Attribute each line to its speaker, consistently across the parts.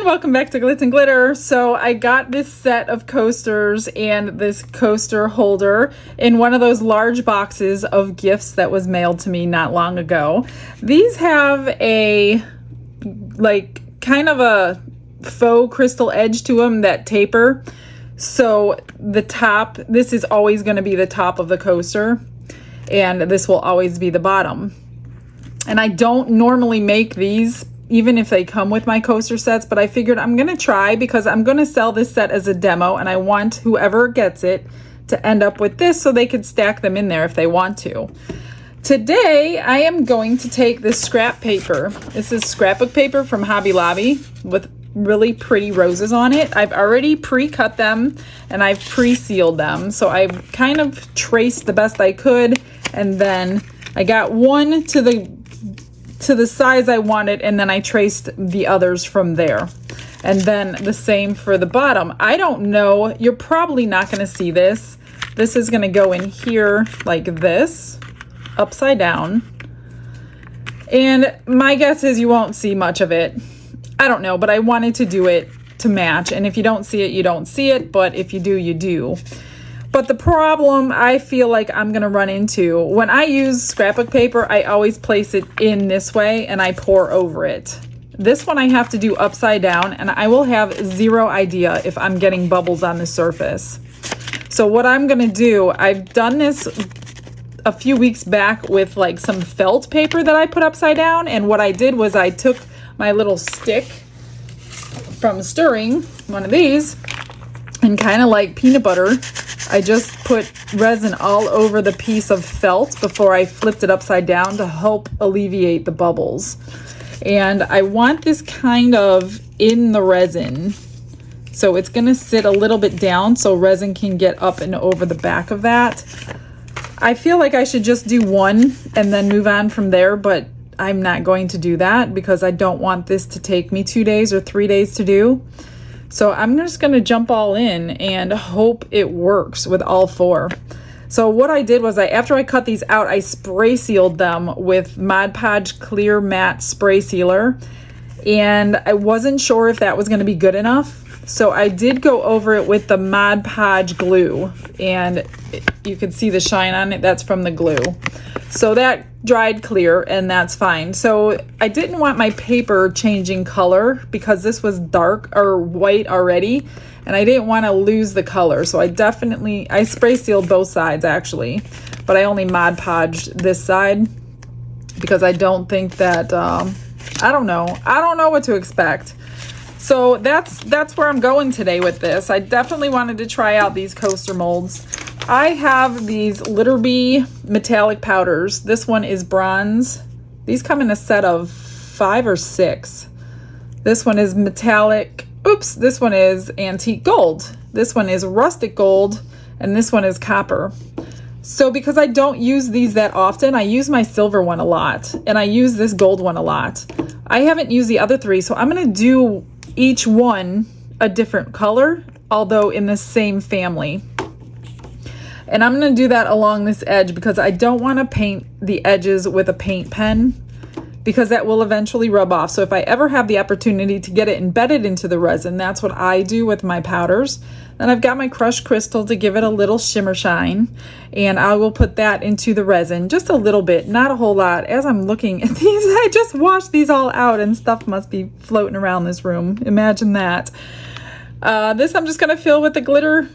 Speaker 1: Welcome back to Glitz and Glitter. So I got this set of coasters and this coaster holder in one of those large boxes of gifts that was mailed to me not long ago. These have a kind of a faux crystal edge to them that taper. So the top, this is always going to be the top of the coaster, and this will always be the bottom. And I don't normally make these even if they come with my coaster sets, but I figured I'm gonna try because I'm gonna sell this set as a demo, and I want whoever gets it to end up with this so they could stack them in there if they want to. Today, I am going to take this scrap paper. This is scrapbook paper from Hobby Lobby with really pretty roses on it. I've already pre-cut them and I've pre-sealed them. So I've kind of traced the best I could, and then I got one to the size I wanted, and then I traced the others from there. And then the same for the bottom. I don't know, you're probably not going to see this. This is going to go in here like this, upside down. And my guess is you won't see much of it. I don't know, but I wanted to do it to match. And if you don't see it, you don't see it. But if you do, you do. But the problem I feel like I'm going to run into, when I use scrapbook paper, I always place it in this way and I pour over it. This one I have to do upside down, and I will have zero idea if I'm getting bubbles on the surface. So what I'm going to do, I've done this a few weeks back with like some felt paper that I put upside down, and what I did was I took my little stick from stirring, one of these, and kind of like peanut butter, I just put resin all over the piece of felt before I flipped it upside down to help alleviate the bubbles. And I want this kind of in the resin. So it's going to sit a little bit down so resin can get up and over the back of that. I feel like I should just do one and then move on from there, but I'm not going to do that because I don't want this to take me 2 days or 3 days to do. So I'm just going to jump all in and hope it works with all four. So what I did was after I cut these out, I spray sealed them with Mod Podge Clear Matte Spray Sealer. And I wasn't sure if that was going to be good enough. So I did go over it with the Mod Podge glue. And you can see the shine on it. That's from the glue. So that dried clear, and that's fine. So I didn't want my paper changing color because this was dark or white already, and I didn't want to lose the color. So I spray sealed both sides actually, but I only Mod Podged this side because I don't think that, I don't know what to expect. So that's where I'm going today with this. I definitely wanted to try out these coaster molds. I have these Litterbee metallic powders. This one is bronze. These come in a set of 5 or 6. This one is metallic. Oops, this one is antique gold. This one is rustic gold, and this one is copper. So because I don't use these that often, I use my silver one a lot, and I use this gold one a lot. I haven't used the other 3, so I'm going to do each one a different color, although in the same family. And I'm going to do that along this edge because I don't want to paint the edges with a paint pen because that will eventually rub off. So if I ever have the opportunity to get it embedded into the resin, that's what I do with my powders. Then I've got my crushed crystal to give it a little shimmer shine, and I will put that into the resin just a little bit, not a whole lot. As I'm looking at these, I just washed these all out and stuff must be floating around this room. Imagine that. This I'm just going to fill with the glitter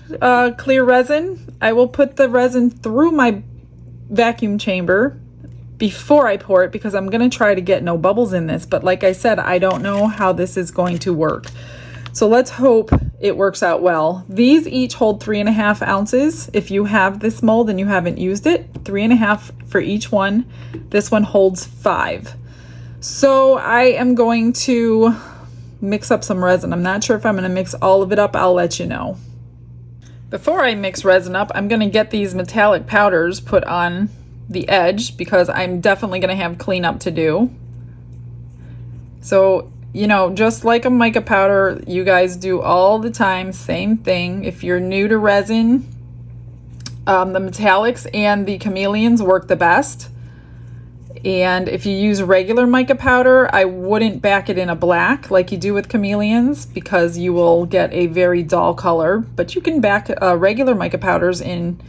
Speaker 1: clear resin. I will put the resin through my vacuum chamber before I pour it because I'm going to try to get no bubbles in this. But like I said, I don't know how this is going to work. So let's hope it works out well. These each hold 3.5 ounces. If you have this mold and you haven't used it, 3.5 for each one. This one holds 5. So I am going to mix up some resin. I'm not sure if I'm going to mix all of it up. I'll let you know. Before I mix resin up, I'm going to get these metallic powders put on the edge because I'm definitely going to have cleanup to do. So, you know, just like a mica powder, you guys do all the time, same thing. If you're new to resin, the metallics and the chameleons work the best. And if you use regular mica powder, I wouldn't back it in a black like you do with chameleons, because you will get a very dull color. But you can back regular mica powders in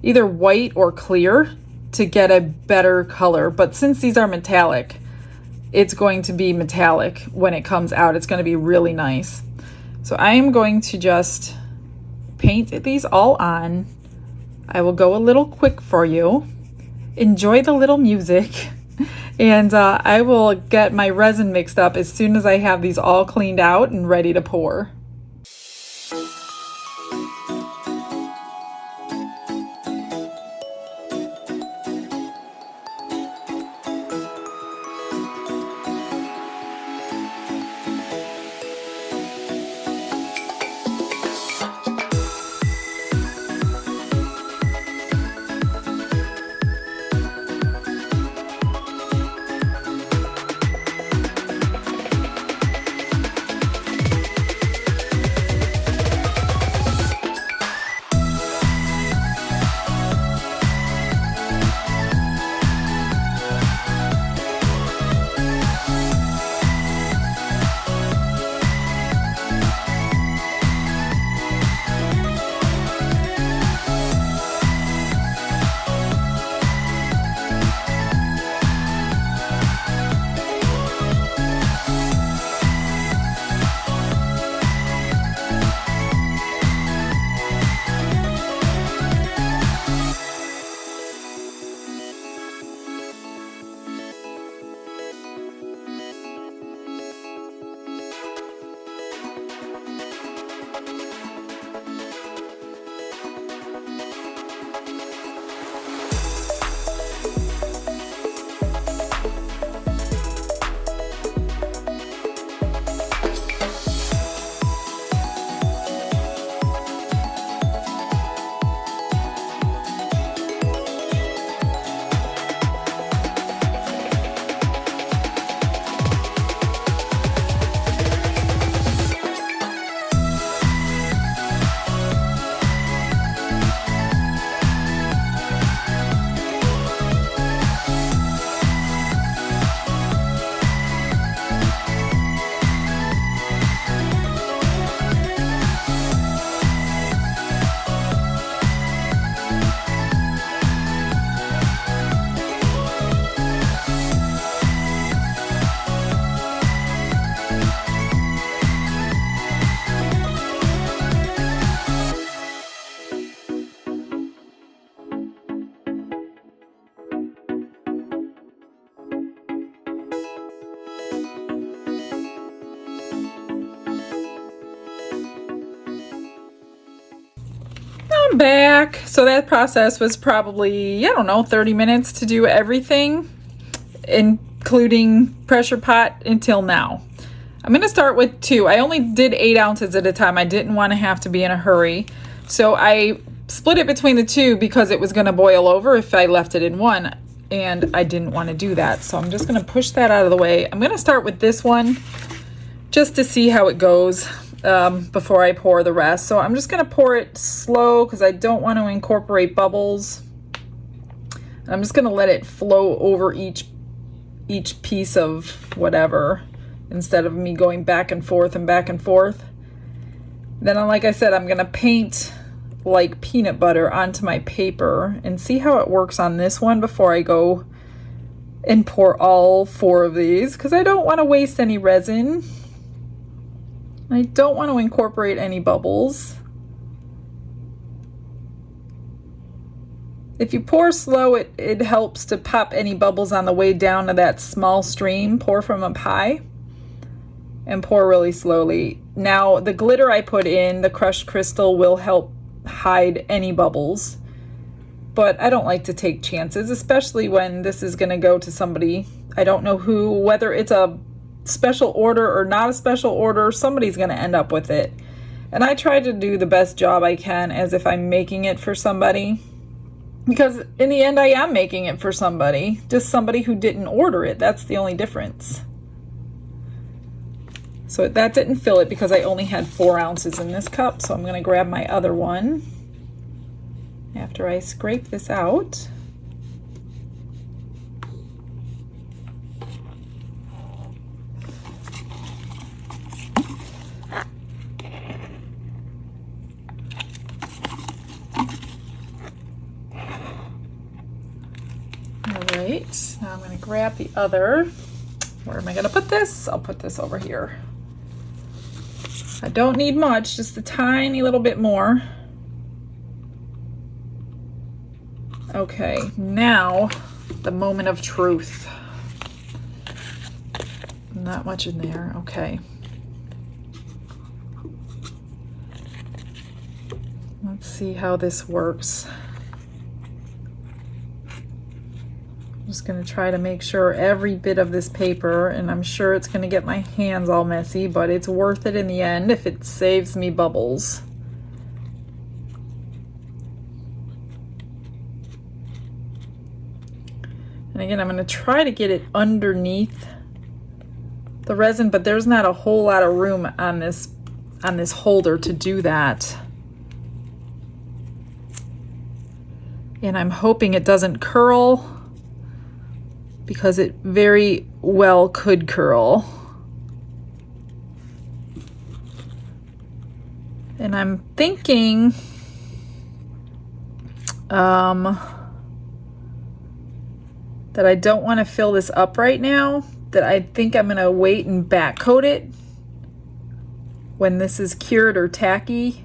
Speaker 1: either white or clear to get a better color. But since these are metallic, it's going to be metallic when it comes out. It's going to be really nice. So I am going to just paint these all on. I will go a little quick for you. Enjoy the little music. And I will get my resin mixed up as soon as I have these all cleaned out and ready to pour. I'm back. So that process was probably, I don't know, 30 minutes to do everything, including pressure pot, until now. I'm going to start with 2. I only did 8 ounces at a time. I didn't want to have to be in a hurry. So I split it between the 2 because it was going to boil over if I left it in 1. And I didn't want to do that. So I'm just going to push that out of the way. I'm going to start with this one just to see how it goes before I pour the rest. So I'm just going to pour it slow because I don't want to incorporate bubbles. I'm just going to let it flow over each piece of whatever, instead of me going back and forth and back and forth. Then, like I said, I'm going to paint like peanut butter onto my paper and see how it works on this one before I go and pour all 4 of these, because I don't want to waste any resin. I don't want to incorporate any bubbles. If you pour slow, it helps to pop any bubbles on the way down to that small stream. Pour from up high and pour really slowly. Now, the glitter I put in, the crushed crystal, will help hide any bubbles. But I don't like to take chances, especially when this is going to go to somebody. I don't know who, whether it's a special order or not a special order, somebody's going to end up with it. And I try to do the best job I can as if I'm making it for somebody. Because in the end, I am making it for somebody. Just somebody who didn't order it. That's the only difference. So that didn't fill it because I only had 4 ounces in this cup. So I'm going to grab my other one after I scrape this out. grab the other. Where am I gonna put this? I'll put this over here. I don't need much, just a tiny little bit more. Okay, now the moment of truth. Not much in there, okay. Let's see how this works. I'm just gonna try to make sure every bit of this paper, and I'm sure it's gonna get my hands all messy, but it's worth it in the end if it saves me bubbles. And again, I'm gonna try to get it underneath the resin, but there's not a whole lot of room on this holder to do that. And I'm hoping it doesn't curl, because it very well could curl. And I'm thinking that I don't want to fill this up right now, that I think I'm gonna wait and back coat it when this is cured or tacky.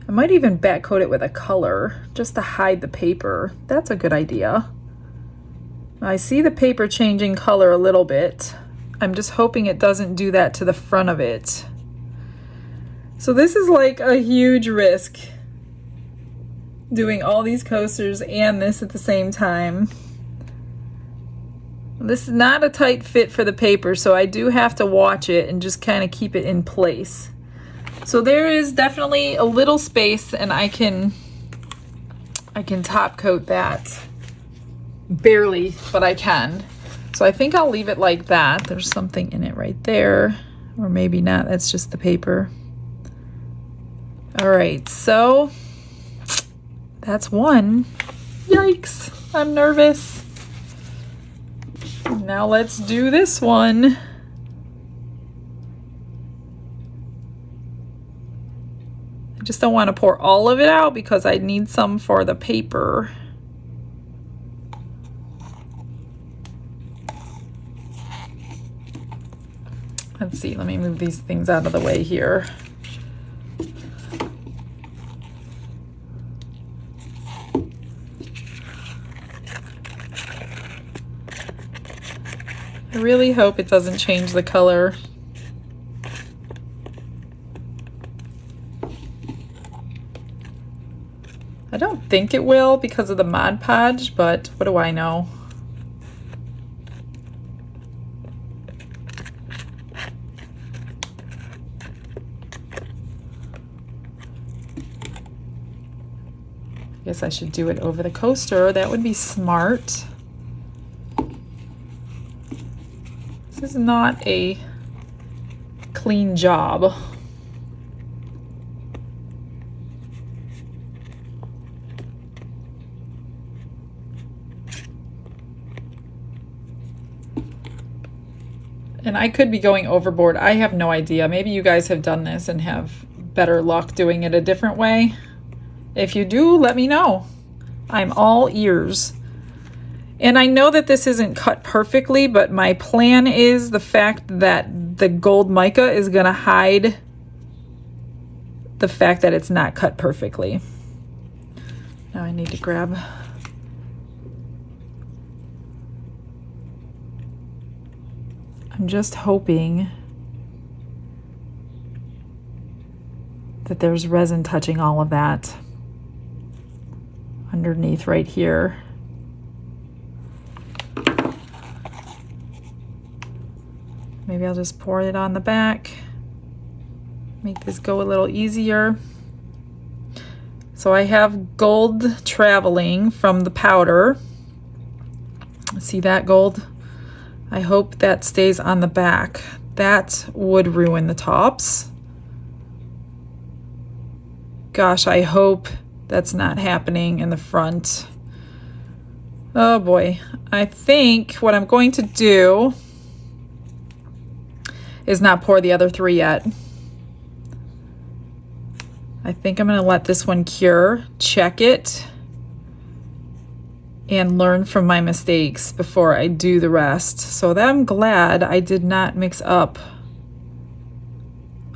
Speaker 1: I might even back coat it with a color just to hide the paper. That's a good idea. I see the paper changing color a little bit. I'm just hoping it doesn't do that to the front of it. So this is like a huge risk, doing all these coasters and this at the same time. This is not a tight fit for the paper, so I do have to watch it and just kind of keep it in place. So there is definitely a little space, and I can top coat that. Barely, but I can. So I think I'll leave it like that. There's something in it right there, or maybe not. That's just the paper. All right, so that's one. Yikes, I'm nervous. Now let's do this one. I just don't want to pour all of it out because I need some for the paper. Let's see, let me move these things out of the way here. I really hope it doesn't change the color. I don't think it will because of the Mod Podge, but what do I know? I guess I should do it over the coaster. That would be smart. This is not a clean job. And I could be going overboard. I have no idea. Maybe you guys have done this and have better luck doing it a different way. If you do, let me know. I'm all ears. And I know that this isn't cut perfectly, but my plan is the fact that the gold mica is going to hide the fact that it's not cut perfectly. Now I need to grab... I'm just hoping that there's resin touching all of that underneath right here. Maybe I'll just pour it on the back, make this go a little easier. So I have gold traveling from the powder. See that gold? I hope that stays on the back. That would ruin the tops. Gosh, I hope that's not happening in the front. Oh boy. I think what I'm going to do is not pour the other three yet. I think I'm going to let this one cure, check it, and learn from my mistakes before I do the rest. So that I'm glad I did not mix up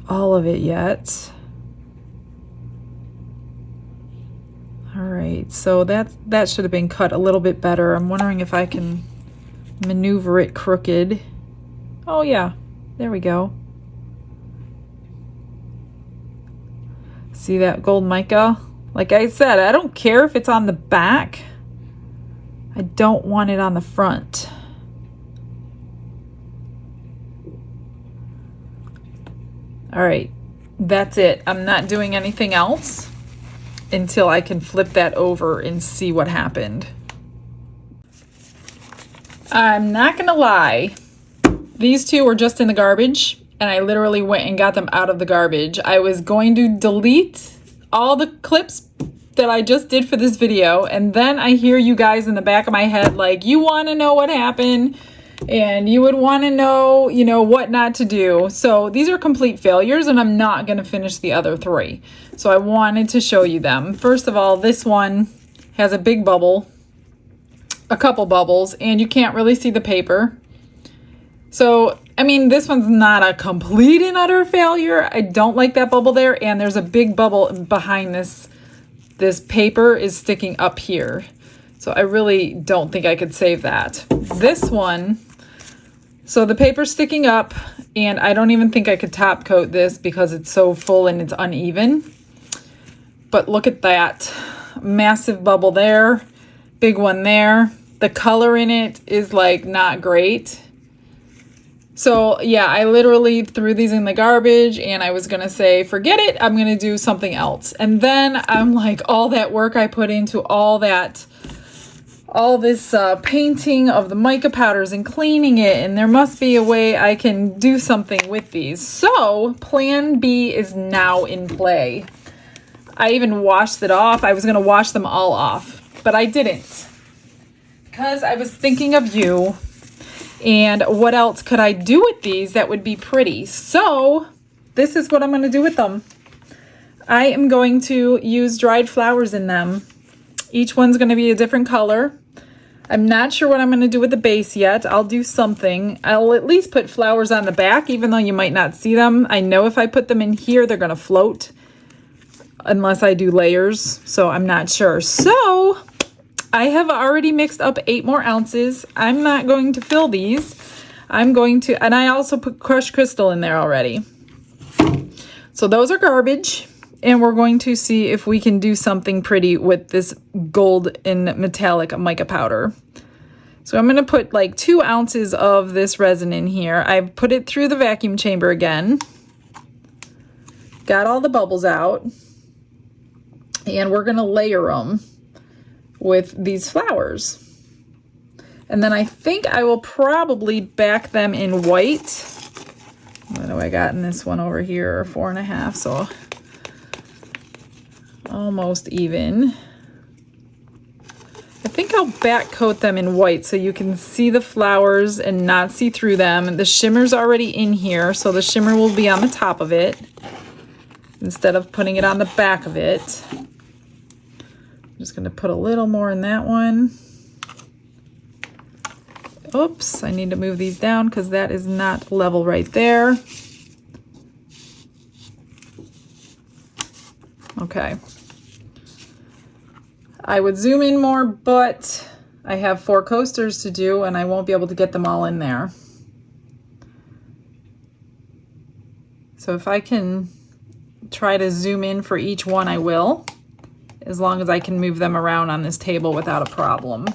Speaker 1: all of it yet. All right, so that should have been cut a little bit better. I'm wondering if I can maneuver it crooked. Oh yeah, there we go. See that gold mica? Like I said, I don't care if it's on the back. I don't want it on the front. All right, that's it. I'm not doing anything else until I can flip that over and see what happened. I'm not gonna lie, these two were just in the garbage, and I literally went and got them out of the garbage. I was going to delete all the clips that I just did for this video, and then I hear you guys in the back of my head like, you want to know what happened, and you would want to know, you know, what not to do. So these are complete failures, and I'm not going to finish the other three. So I wanted to show you them. First of all, this one has a big bubble, a couple bubbles, and you can't really see the paper. So, I mean, this one's not a complete and utter failure. I don't like that bubble there, and there's a big bubble behind this. This paper is sticking up here. So I really don't think I could save that. This one, so the paper's sticking up, and I don't even think I could top coat this because it's so full and it's uneven. But look at that. Massive bubble there, big one there. The color in it is like not great. So yeah, I literally threw these in the garbage, and I was gonna say, forget it, I'm gonna do something else. And then I'm like, all that work I put into all this painting of the mica powders and cleaning it, and there must be a way I can do something with these. So plan B is now in play. I even washed it off. I was gonna wash them all off, but I didn't because I was thinking of you. And what else could I do with these that would be pretty? So this is what I'm going to do with them. I am going to use dried flowers in them. Each one's going to be a different color. I'm not sure what I'm going to do with the base yet. I'll do something. I'll at least put flowers on the back, even though you might not see them. I know if I put them in here, they're going to float unless I do layers. So I'm not sure. So I have already mixed up 8 more ounces. I'm not going to fill these. I'm going to, and I also put crushed crystal in there already. So those are garbage, and we're going to see if we can do something pretty with this gold and metallic mica powder. So I'm going to put like 2 ounces of this resin in here. I've put it through the vacuum chamber again. Got all the bubbles out, and we're going to layer them with these flowers. And then I think I will probably back them in white. What do I got in this one over here? 4.5, so almost even. I think I'll back coat them in white so you can see the flowers and not see through them. And the shimmer's already in here, so the shimmer will be on the top of it instead of putting it on the back of it. Just going to put a little more in that one. Oops, I need to move these down because that is not level right there. Okay. I would zoom in more, but I have 4 coasters to do, and I won't be able to get them all in there. So if I can try to zoom in for each one, I will, as long as I can move them around on this table without a problem.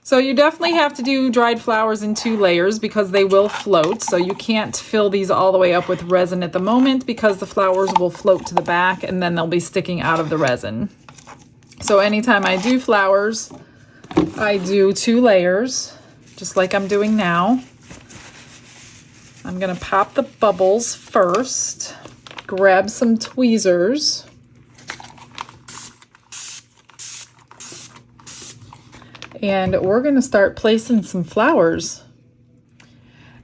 Speaker 1: So you definitely have to do dried flowers in 2 layers because they will float. So you can't fill these all the way up with resin at the moment because the flowers will float to the back and then they'll be sticking out of the resin. So anytime I do flowers, I do 2 layers, just like I'm doing now. I'm gonna pop the bubbles first. Grab some tweezers. And we're going to start placing some flowers.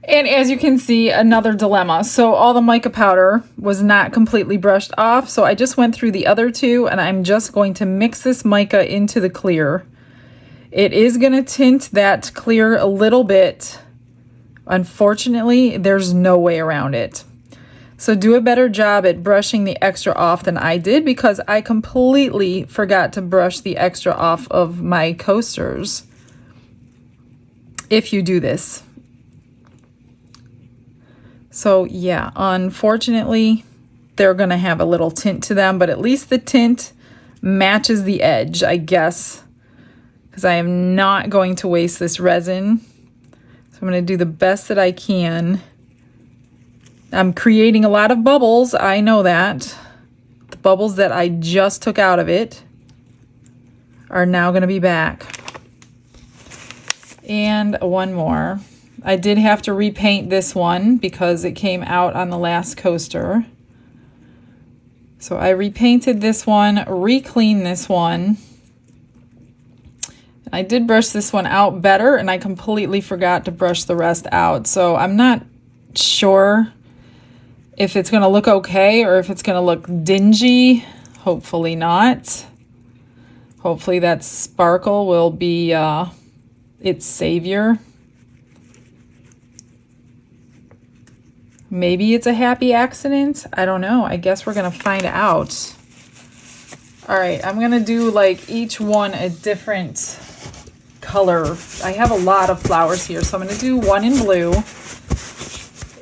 Speaker 1: And as you can see, another dilemma. So all the mica powder was not completely brushed off. So I just went through the other two and I'm just going to mix this mica into the clear. It is going to tint that clear a little bit. Unfortunately, there's no way around it. So do a better job at brushing the extra off than I did, because I completely forgot to brush the extra off of my coasters. If you do this. So yeah, unfortunately, they're going to have a little tint to them, but at least the tint matches the edge, I guess, because I am not going to waste this resin. So I'm going to do the best that I can. I'm creating a lot of bubbles, I know that. The bubbles that I just took out of it are now going to be back. And one more. I did have to repaint this one because it came out on the last coaster. So I repainted this one, re-cleaned this one. I did brush this one out better, and I completely forgot to brush the rest out. So I'm not sure if it's going to look okay or if it's going to look dingy. Hopefully not. Hopefully that sparkle will be its savior. Maybe it's a happy accident. I don't know. I guess we're going to find out. All right, I'm going to do like each one a different color. I have a lot of flowers here, so I'm going to do one in blue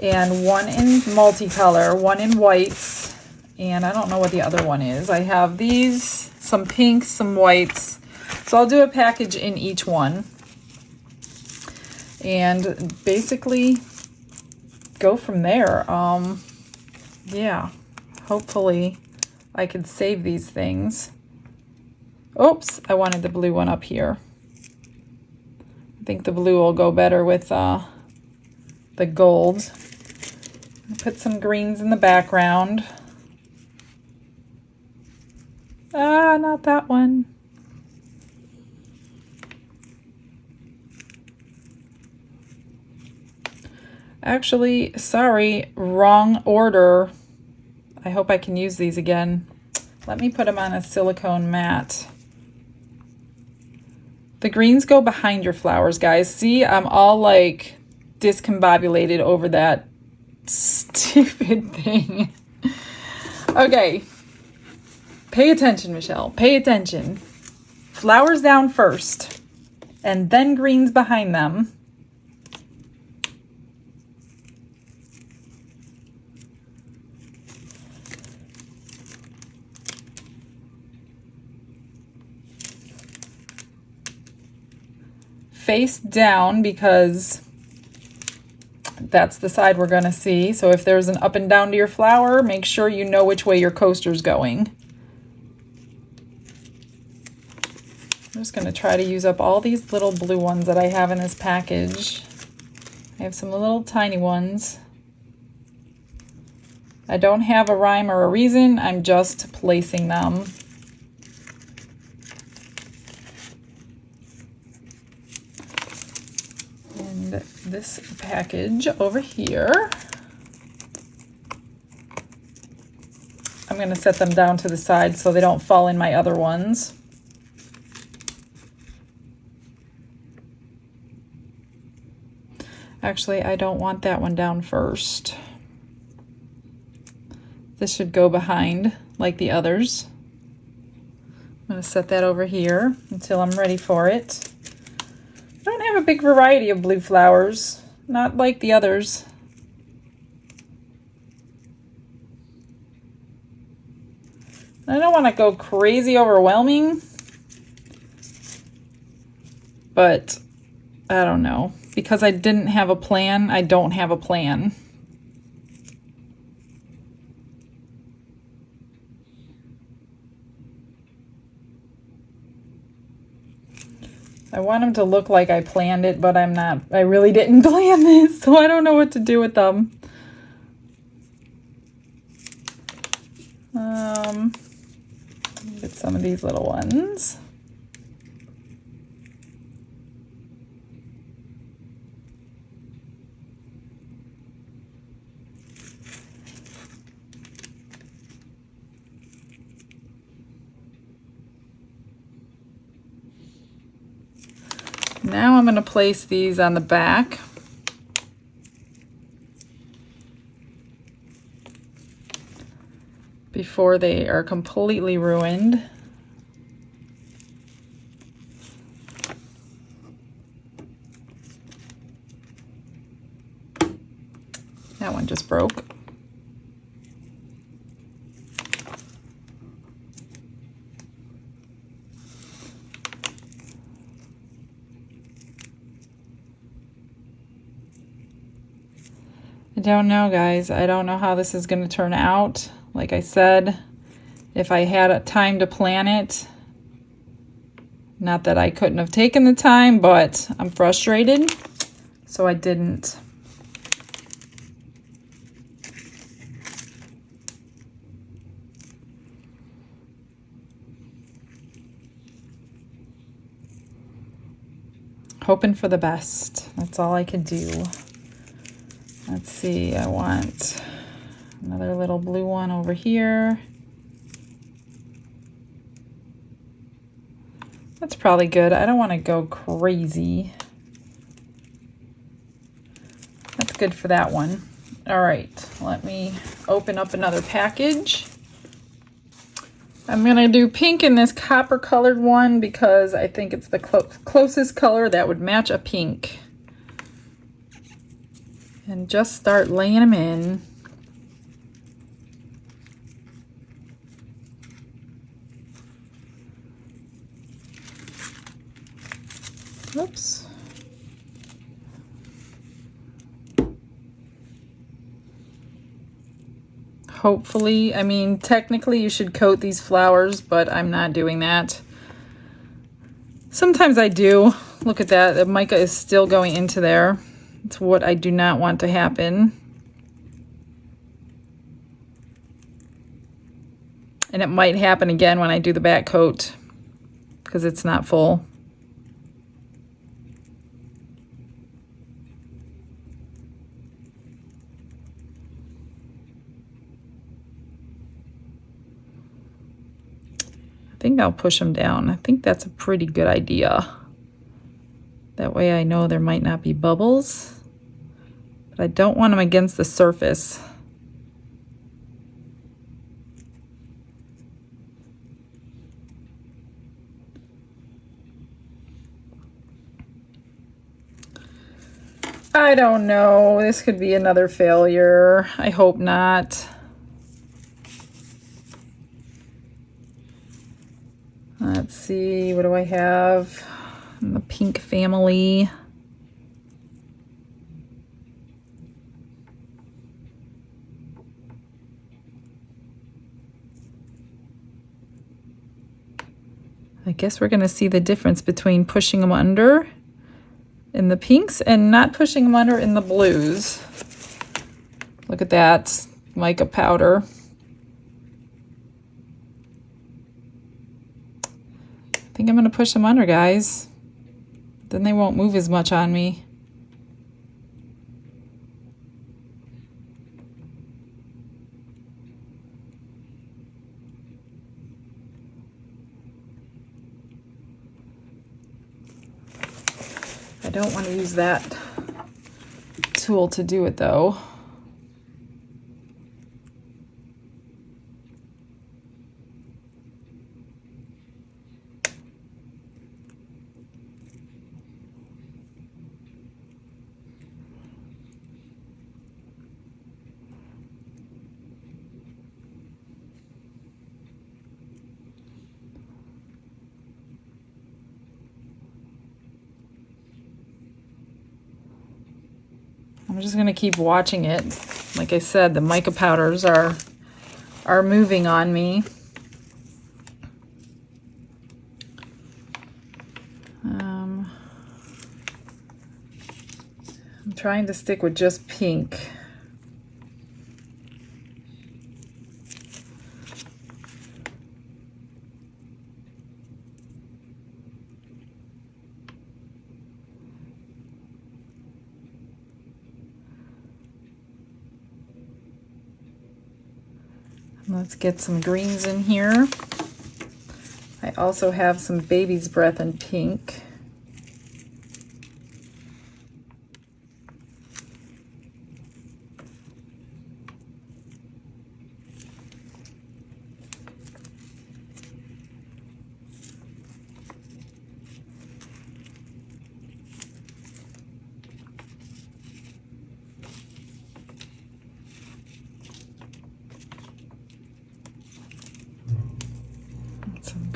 Speaker 1: and one in multicolor, one in whites, and I don't know what the other one is. I have these, some pinks, some whites. So I'll do a package in each one. And basically go from there. Yeah, hopefully I can save these things. Oops, I wanted the blue one up here. I think the blue will go better with the gold. Put some greens in the background. Ah, not that one. Actually, sorry, wrong order. I hope I can use these again. Let me put them on a silicone mat. The greens go behind your flowers, guys. See, I'm all like discombobulated over that stupid thing. Okay. Pay attention, Michelle. Pay attention. Flowers down first, and then greens behind them. Face down, because that's the side we're going to see. So if there's an up and down to your flower, make sure you know which way your coaster's going. I'm just going to try to use up all these little blue ones that I have in this package. I have some little tiny ones. I don't have a rhyme or a reason. I'm just placing them. And this package over here, I'm going to set them down to the side so they don't fall in my other ones. Actually, I don't want that one down first. This should go behind like the others. I'm going to set that over here until I'm ready for it. I don't have a big variety of blue flowers, not like the others. I don't want to go crazy overwhelming, but I don't know. Because I didn't have a plan, I don't have a plan. I want them to look like I planned it, but I'm not. I really didn't plan this, so I don't know what to do with them. Get some of these little ones. Now I'm going to place these on the back. Before they are completely ruined. That one just broke. I don't know, guys. I don't know how this is going to turn out. Like I said, if I had a time to plan it, not that I couldn't have taken the time, but I'm frustrated, so I didn't. Hoping for the best. That's all I could do. Let's see, I want another little blue one over here. That's probably good. I don't want to go crazy. That's good for that one. All right, let me open up another package. I'm gonna do pink in this copper colored one because I think it's the closest color that would match a pink. And just start laying them in. Oops. Hopefully, I mean, technically you should coat these flowers, but I'm not doing that. Sometimes I do. Look at that, the mica is still going into there. It's what I do not want to happen. And it might happen again when I do the back coat because it's not full. I think I'll push them down. I think that's a pretty good idea. That way I know there might not be bubbles, but I don't want them against the surface. I don't know. This could be another failure. I hope not. Let's see, what do I have in the pink family? I guess we're going to see the difference between pushing them under in the pinks and not pushing them under in the blues. Look at that mica powder. I think I'm going to push them under, guys. Then they won't move as much on me. I don't want to use that tool to do it though. I'm just gonna keep watching it. Like I said, the mica powders are moving on me. I'm trying to stick with just pink. Let's get some greens in here. I also have some baby's breath in pink.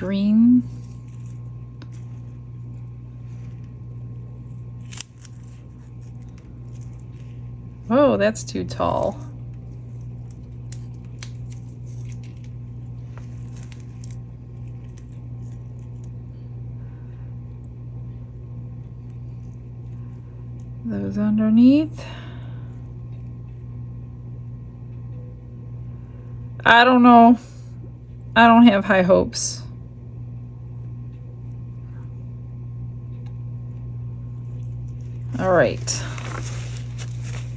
Speaker 1: green. Oh, that's too tall. Those underneath. I don't know. I don't have high hopes. All right.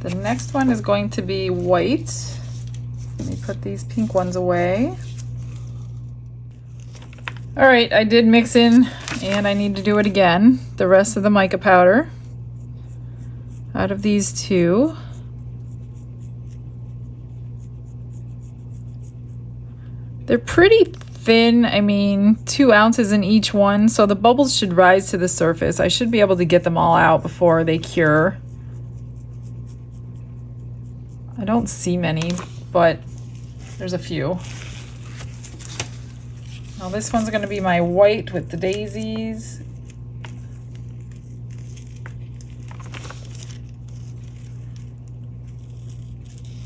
Speaker 1: The next one is going to be white. Let me put these pink ones away. All right, I did mix in, and I need to do it again, the rest of the mica powder out of these two. They're pretty thin, I mean 2 ounces in each one, so the bubbles should rise to the surface. I should be able to get them all out before they cure. I don't see many, but there's a few. Now this one's going to be my white with the daisies.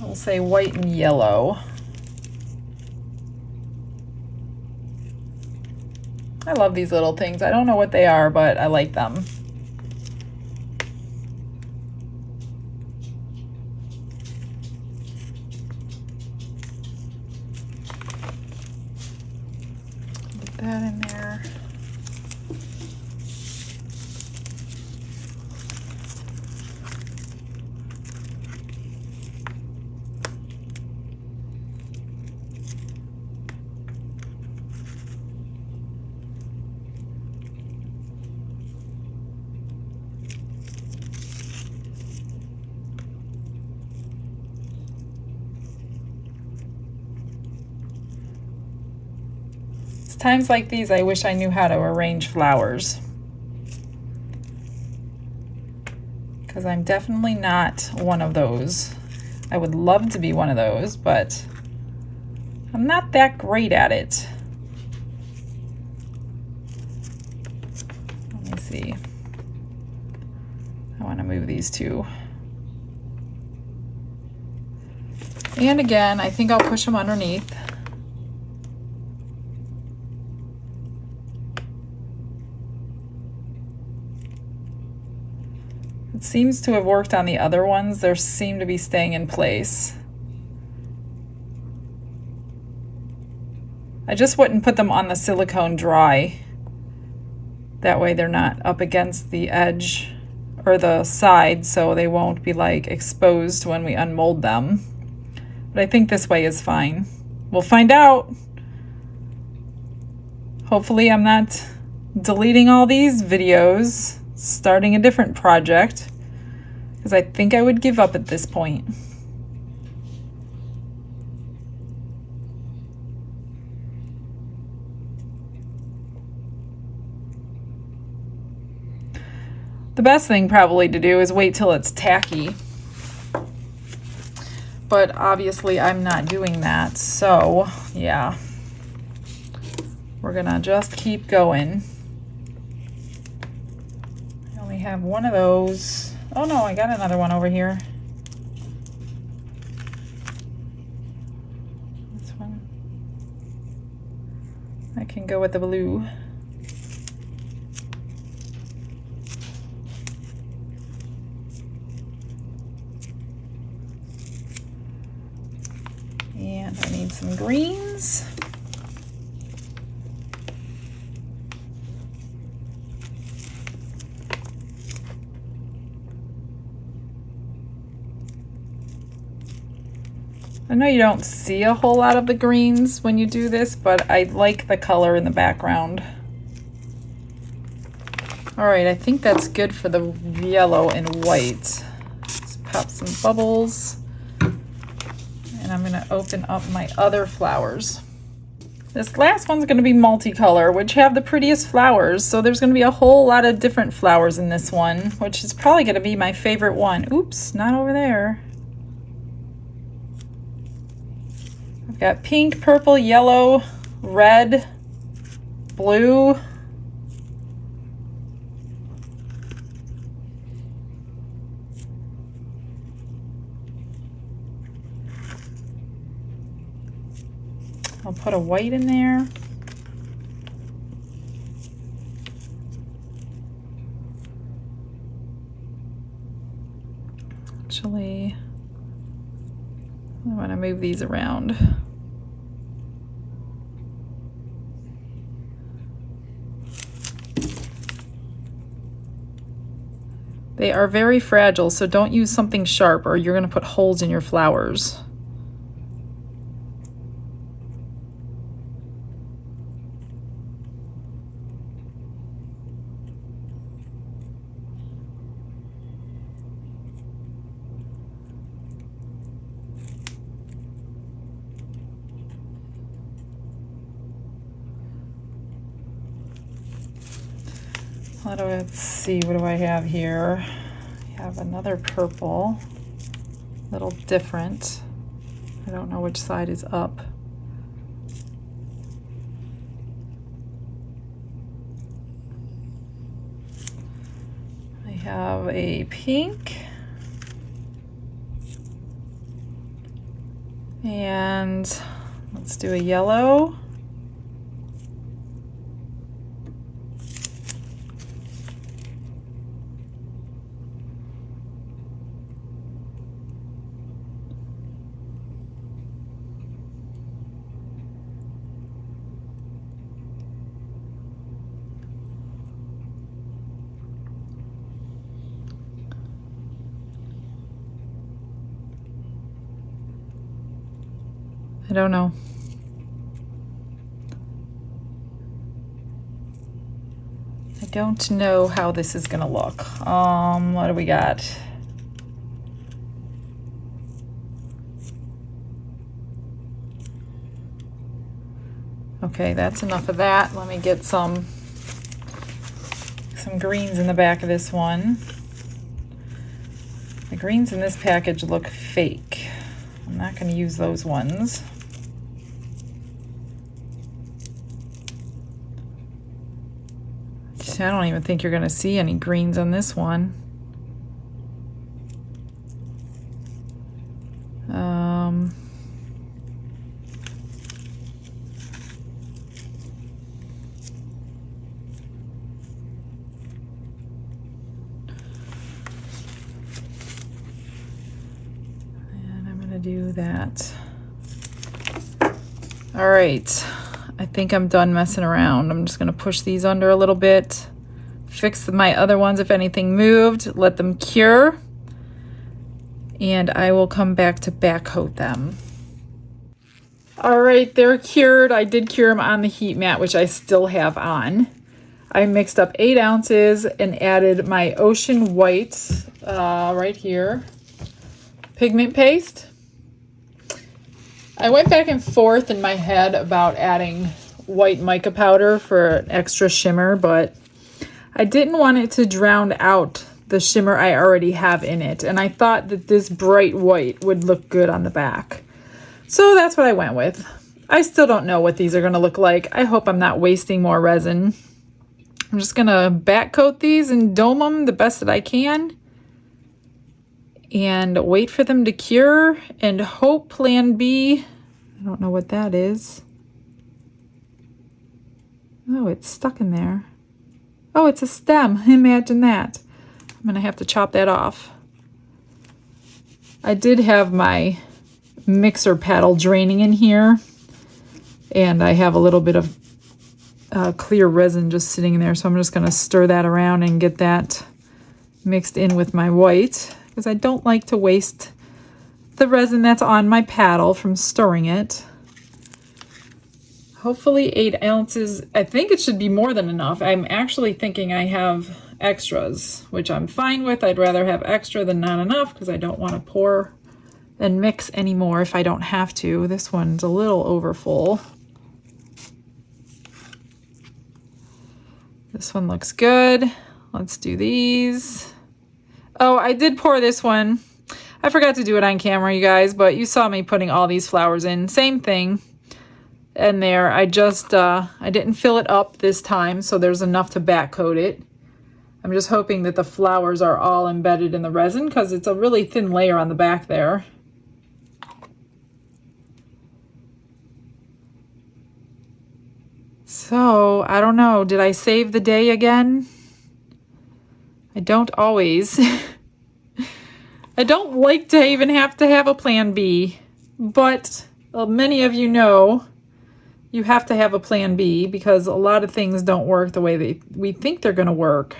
Speaker 1: I'll say white and yellow. I love these little things. I don't know what they are, but I like them. Put that in there. Times like these, I wish I knew how to arrange flowers, because I'm definitely not one of those. I would love to be one of those, but I'm not that great at it. Let me see. I want to move these two. And again, I think I'll push them underneath. It seems to have worked on the other ones. They seem to be staying in place. I just wouldn't put them on the silicone dry. That way they're not up against the edge or the side, so they won't be like exposed when we unmold them. But I think this way is fine. We'll find out. Hopefully I'm not deleting all these videos, starting a different project, because I think I would give up at this point. The best thing probably to do is wait till it's tacky. But obviously I'm not doing that, so yeah. We're gonna just keep going. I only have one of those. Oh no, I got another one over here. This one. I can go with the blue. And I need some greens. I know you don't see a whole lot of the greens when you do this, but I like the color in the background. All right, I think that's good for the yellow and white. Let's pop some bubbles. And I'm gonna open up my other flowers. This last one's gonna be multicolor, which have the prettiest flowers. So there's gonna be a whole lot of different flowers in this one, which is probably gonna be my favorite one. Oops, not over there. I've got pink, purple, yellow, red, blue. I'll put a white in there. Actually, I want to move these around. They are very fragile, so don't use something sharp or you're going to put holes in your flowers. Let's see, what do I have here? I have another purple, a little different. I don't know which side is up. I have a pink. And let's do a yellow. I don't know. I don't know how this is gonna look. What do we got? Okay, that's enough of that. Let me get some greens in the back of this one. The greens in this package look fake. I'm not going to use those ones. I don't even think you're going to see any greens on this one. And I'm going to do that. All right. I think I'm done messing around. I'm just going to push these under a little bit, fix my other ones if anything moved, let them cure, and I will come back to back coat them. All right, they're cured. I did cure them on the heat mat, which I still have on. I mixed up 8 ounces and added my Ocean White right here, pigment paste. I went back and forth in my head about adding white mica powder for an extra shimmer, but I didn't want it to drown out the shimmer I already have in it, and I thought that this bright white would look good on the back. So that's what I went with. I still don't know what these are going to look like. I hope I'm not wasting more resin. I'm just going to back coat these and dome them the best that I can and wait for them to cure and hope plan B. I don't know what that is. Oh, it's stuck in there. Oh, it's a stem. Imagine that. I'm going to have to chop that off. I did have my mixer paddle draining in here, and I have a little bit of clear resin just sitting in there, so I'm just going to stir that around and get that mixed in with my white, because I don't like to waste the resin that's on my paddle from stirring it. Hopefully 8 ounces. I think it should be more than enough. I'm actually thinking I have extras, which I'm fine with. I'd rather have extra than not enough because I don't want to pour and mix anymore if I don't have to. This one's a little over full. This one looks good. Let's do these. Oh, I did pour this one. I forgot to do it on camera, you guys, but you saw me putting all these flowers in. Same thing. in there. I just, I didn't fill it up this time, so there's enough to back coat it. I'm just hoping that the flowers are all embedded in the resin because it's a really thin layer on the back there. So, I don't know, did I save the day again? I don't always. I don't like to even have to have a plan B, but many of you know you have to have a plan B because a lot of things don't work the way we think they're going to work.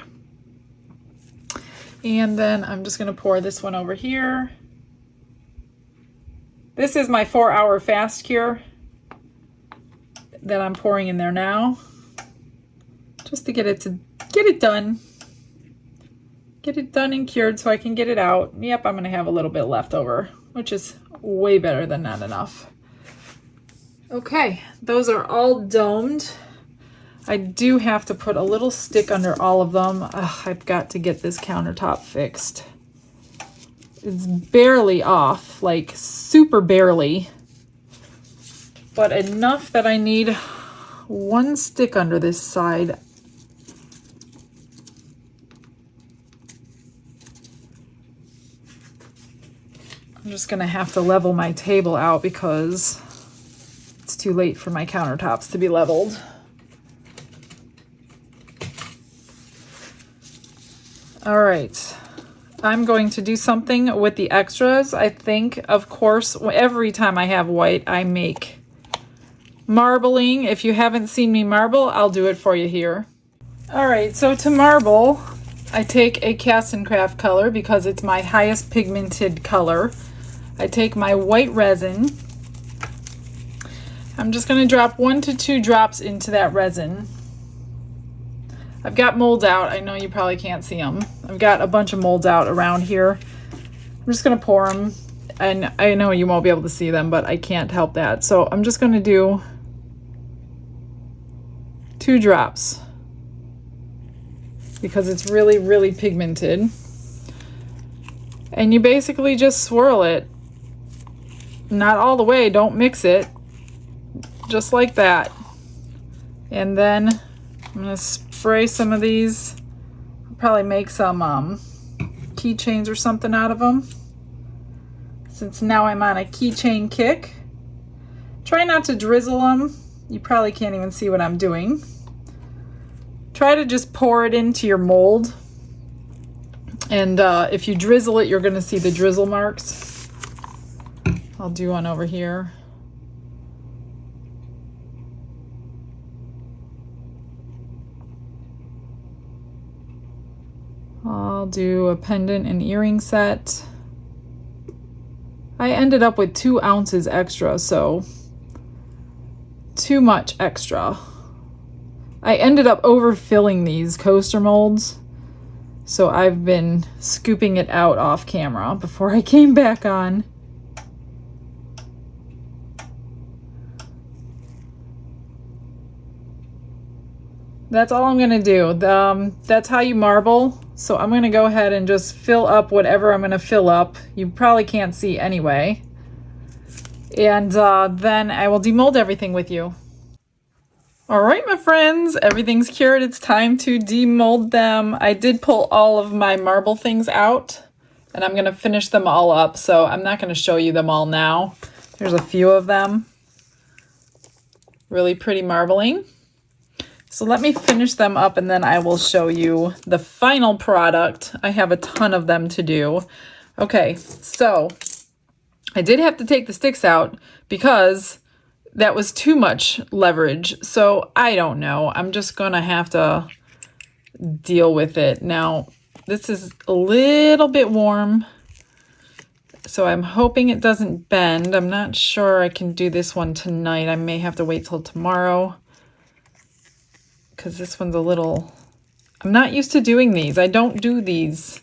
Speaker 1: And then I'm just going to pour this one over here. This is my 4-hour fast cure that I'm pouring in there now, just to get it done. Get it done and cured so I can get it out. Yep, I'm going to have a little bit left over, which is way better than not enough. Okay, those are all domed. I do have to put a little stick under all of them. Ugh, I've got to get this countertop fixed. It's barely off, like super barely, but enough that I need one stick under this side. I'm just gonna have to level my table out because it's too late for my countertops to be leveled. All right, I'm going to do something with the extras. I think, of course, every time I have white, I make marbling. If you haven't seen me marble, I'll do it for you here. All right, so to marble, I take a cast and craft color because it's my highest pigmented color. I take my white resin. I'm just going to drop 1 to 2 drops into that resin. I've got molds out. I know you probably can't see them. I've got a bunch of molds out around here. I'm just going to pour them. And I know you won't be able to see them, but I can't help that. So I'm just going to do 2 drops because it's really, really pigmented. And you basically just swirl it. Not all the way, don't mix it. Just like that. And then I'm gonna spray some of these. I'll probably make some keychains or something out of them, since now I'm on a keychain kick. Try not to drizzle them. You probably can't even see what I'm doing. Try to just pour it into your mold. And if you drizzle it, you're gonna see the drizzle marks. I'll do one over here. I'll do a pendant and earring set. I ended up with 2 ounces extra, so too much extra. I ended up overfilling these coaster molds, so I've been scooping it out off camera before I came back on. That's all I'm gonna do. That's how you marble. So I'm gonna go ahead and just fill up whatever I'm gonna fill up. You probably can't see anyway. And then I will demold everything with you. All right, my friends, everything's cured. It's time to demold them. I did pull all of my marble things out, and I'm gonna finish them all up. So I'm not gonna show you them all now. There's a few of them. Really pretty marbling. So let me finish them up and then I will show you the final product. I have a ton of them to do. Okay, so I did have to take the sticks out because that was too much leverage. So I don't know. I'm just gonna have to deal with it. Now, this is a little bit warm, so I'm hoping it doesn't bend. I'm not sure I can do this one tonight. I may have to wait till tomorrow, because this one's a little, I'm not used to doing these. I don't do these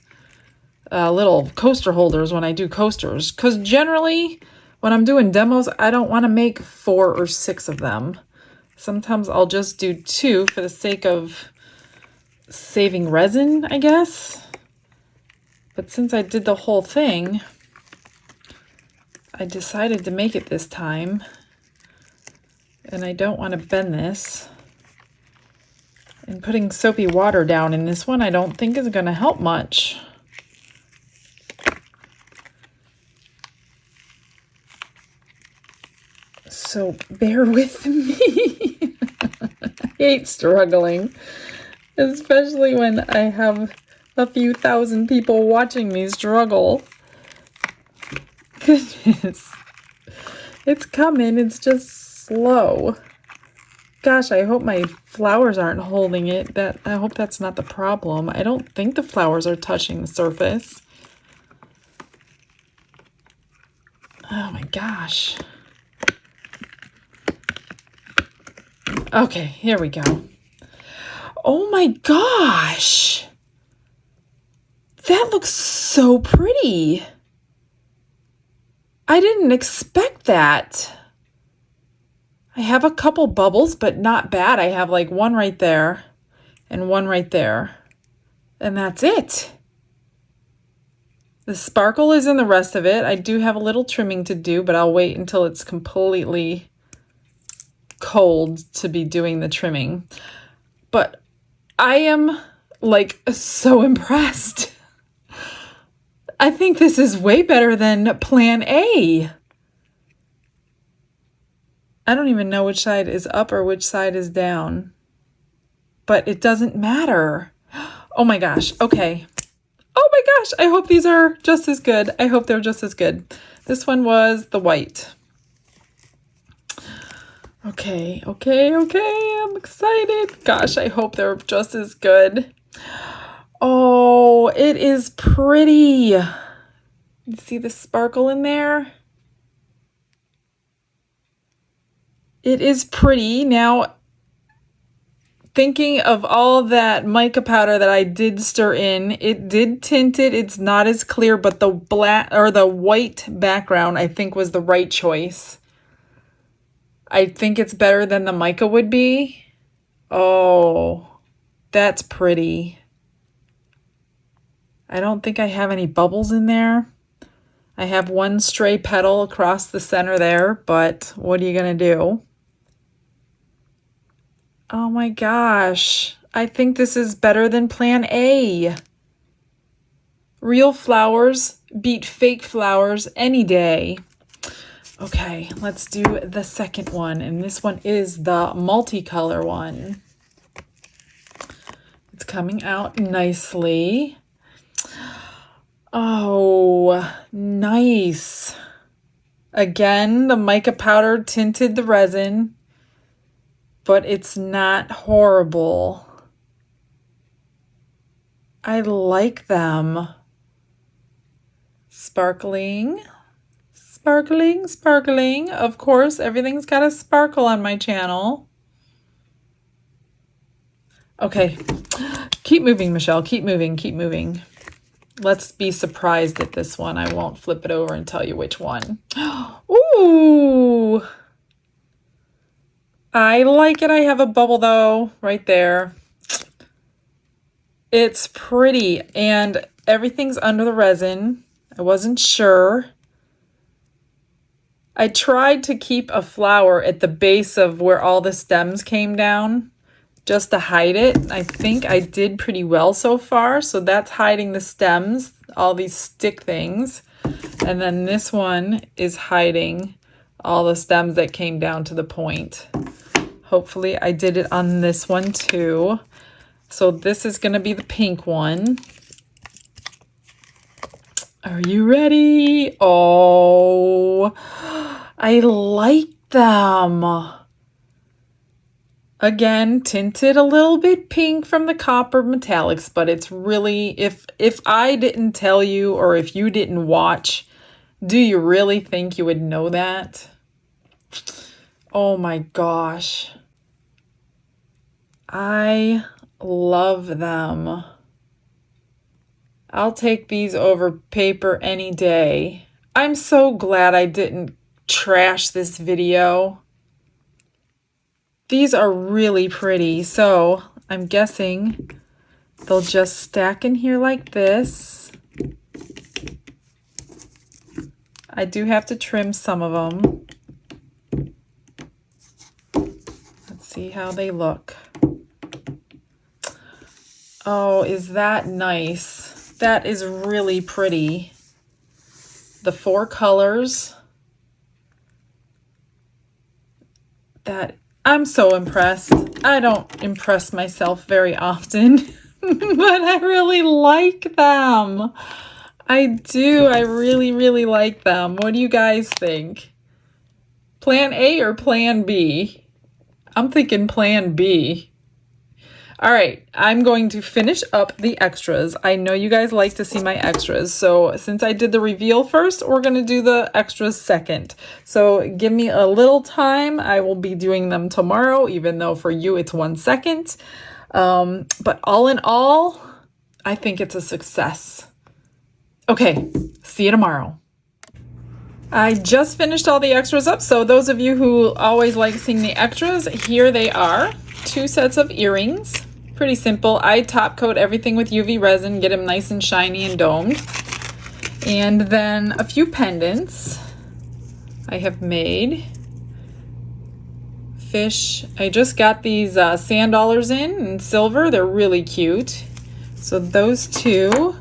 Speaker 1: little coaster holders when I do coasters, because generally when I'm doing demos, I don't want to make 4 or 6 of them. Sometimes I'll just do 2 for the sake of saving resin, I guess. But since I did the whole thing, I decided to make it this time. And I don't want to bend this. And putting soapy water down in this one I don't think is going to help much. So bear with me. I hate struggling, especially when I have a few thousand people watching me struggle. Goodness. It's coming, it's just slow. Gosh, I hope my flowers aren't holding it. I hope that's not the problem. I don't think the flowers are touching the surface. Oh my gosh. Okay, here we go. Oh my gosh. That looks so pretty. I didn't expect that. I have a couple bubbles, but not bad. I have like one right there and one right there. And that's it. The sparkle is in the rest of it. I do have a little trimming to do, but I'll wait until it's completely cold to be doing the trimming. But I am like so impressed. I think this is way better than Plan A. I don't even know which side is up or which side is down, but it doesn't matter. Oh my gosh. Okay. Oh my gosh. I hope these are just as good. I hope they're just as good. This one was the white. Okay. I'm excited. Gosh, I hope they're just as good. Oh, it is pretty. You see the sparkle in there? It is pretty. Now, thinking of all that mica powder that I did stir in, it did tint it. It's not as clear, but the black or the white background I think was the right choice. I think it's better than the mica would be. Oh, that's pretty. I don't think I have any bubbles in there. I have one stray petal across the center there, but what are you going to do? Oh my gosh. I think this is better than Plan A. Real flowers beat fake flowers any day. Okay, let's do the second one. And this one is the multicolor one. It's coming out nicely. Oh, nice. Again, the mica powder tinted the resin, but it's not horrible. I like them. Sparkling, sparkling, sparkling. Of course, everything's got a sparkle on my channel. Okay, keep moving, Michelle. Keep moving, keep moving. Let's be surprised at this one. I won't flip it over and tell you which one. Ooh! I like it. I have a bubble though, right there. It's pretty and everything's under the resin. I wasn't sure. I tried to keep a flower at the base of where all the stems came down just to hide it. I think I did pretty well so far. So that's hiding the stems, all these stick things. And then this one is hiding all the stems that came down to the point. Hopefully I did it on this one too. So this is going to be the pink one. Are you ready? Oh, I like them. Again, tinted a little bit pink from the copper metallics, but it's really, if I didn't tell you or if you didn't watch, do you really think you would know that? Oh my gosh. I love them. I'll take these over paper any day. I'm so glad I didn't trash this video. These are really pretty, so I'm guessing they'll just stack in here like this. I do have to trim some of them. see how they look. Oh, is that nice? That is really pretty. The 4 colors. That I'm so impressed. I don't impress myself very often, but I really like them. I do. I really, really like them. What do you guys think? Plan A or plan B? I'm thinking plan B. All right, I'm going to finish up the extras. I know you guys like to see my extras. So since I did the reveal first, we're going to do the extras second. So give me a little time. I will be doing them tomorrow, even though for you it's 1 second. But all in all, I think it's a success. Okay, see you tomorrow. I just finished all the extras up. So those of you who always like seeing the extras, here they are. 2 sets of earrings. Pretty simple. I top coat everything with UV resin, get them nice and shiny and domed. And then a few pendants I have made. Fish. I just got these sand dollars in silver. They're really cute. So those 2.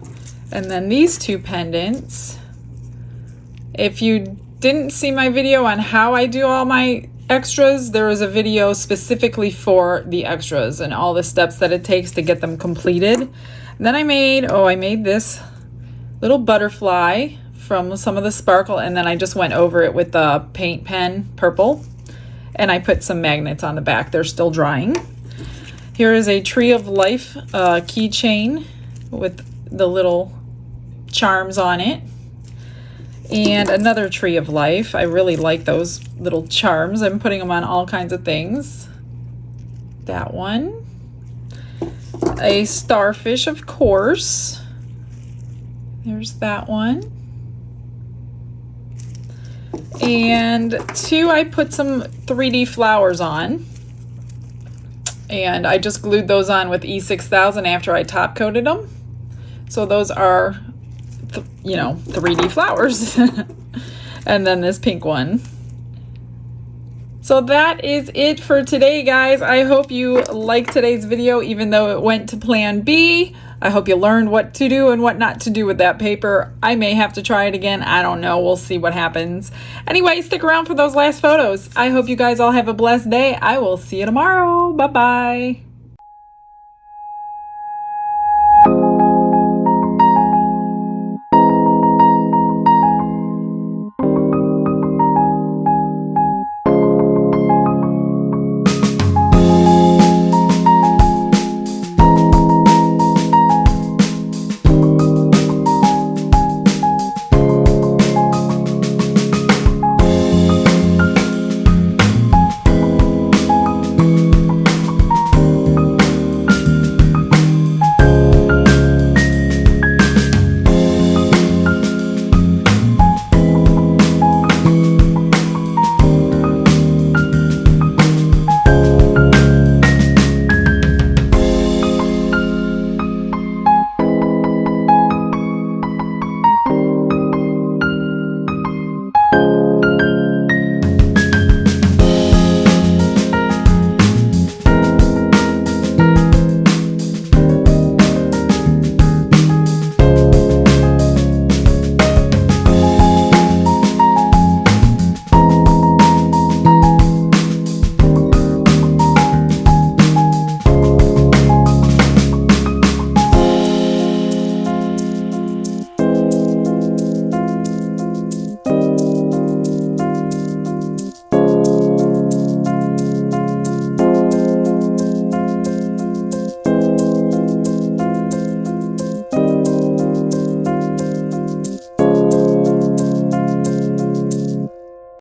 Speaker 1: And then these 2 pendants. If you didn't see my video on how I do all my extras, there is a video specifically for the extras and all the steps that it takes to get them completed. And then I made this little butterfly from some of the sparkle, and then I just went over it with the paint pen purple, and I put some magnets on the back. They're still drying. Here is a Tree of Life keychain with the little charms on it. And another Tree of Life. I really like those little charms. I'm putting them on all kinds of things. That one. A starfish, of course. There's that one. And 2, I put some 3D flowers on. And I just glued those on with E6000 after I top coated them. So those are 3D flowers. And then this pink one. So that is it for today, guys. I hope you liked today's video, even though it went to plan B. I hope you learned what to do and what not to do with that paper. I may have to try it again. I don't know. We'll see what happens. Anyway, stick around for those last photos. I hope you guys all have a blessed day. I will see you tomorrow. Bye-bye.